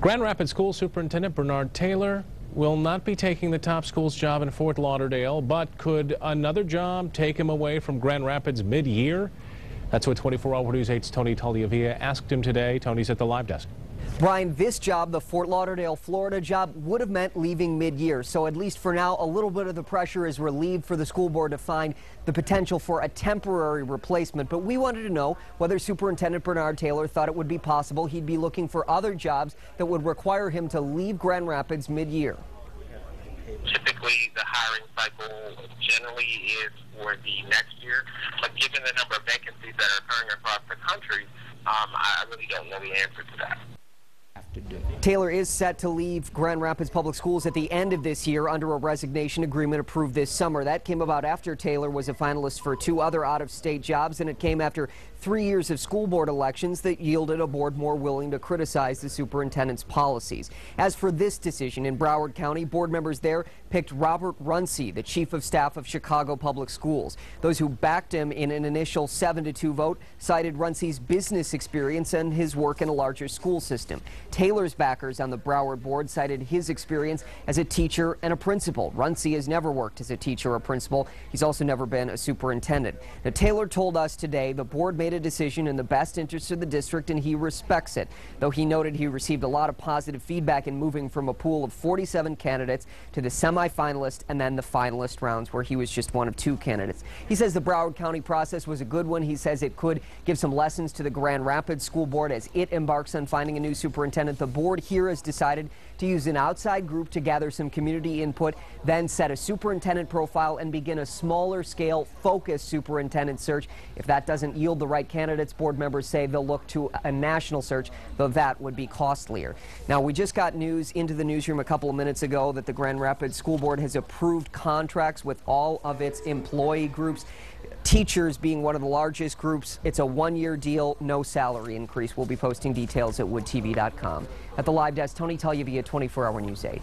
Grand Rapids School Superintendent Bernard Taylor will not be taking the top school's job in Fort Lauderdale, but could another job take him away from Grand Rapids mid-year? That's what 24-Hour News 8's Tony Tagliavia asked him today. Tony's at the live desk. Brian, this job, the Fort Lauderdale, Florida job, would have meant leaving mid-year. So at least for now, a little bit of the pressure is relieved for the school board to find the potential for a temporary replacement. But we wanted to know whether Superintendent Bernard Taylor thought it would be possible he'd be looking for other jobs that would require him to leave Grand Rapids mid-year. Typically, the hiring cycle generally is for the next year, but given the number of vacancies that are occurring across the country, I really don't know the answer to that. Taylor is set to leave Grand Rapids Public Schools at the end of this year under a resignation agreement approved this summer. That came about after Taylor was a finalist for 2 other out-of-state jobs, and it came after 3 years of school board elections that yielded a board more willing to criticize the superintendent's policies. As for this decision in Broward County, board members there picked Robert Runcie, the chief of staff of Chicago Public Schools. Those who backed him in an initial 7-2 vote cited Runcie's business experience and his work in a larger school system. Taylor's backers on the Broward board cited his experience as a teacher and a principal. Runcie has never worked as a teacher or principal. He's also never been a superintendent. Now, Taylor told us today the board made a decision in the best interest of the district, and he respects it, though he noted he received a lot of positive feedback in moving from a pool of 47 candidates to the semifinalist and then the finalist rounds, where he was just one of 2 candidates. He says the Broward County process was a good one. He says it could give some lessons to the Grand Rapids School Board as it embarks on finding a new superintendent. The board here has decided to use an outside group to gather some community input, then set a superintendent profile and begin a smaller scale focused superintendent search. If that doesn't yield the right candidates, board members say they'll look to a national search, though that would be costlier. Now, we just got news into the newsroom a couple of minutes ago that the Grand Rapids School Board has approved contracts with all of its employee groups, teachers being one of the largest groups. It's a 1-year deal, no salary increase. We'll be posting details at woodtv.com. At the live desk, Tony Tagliavia, 24-Hour News 8.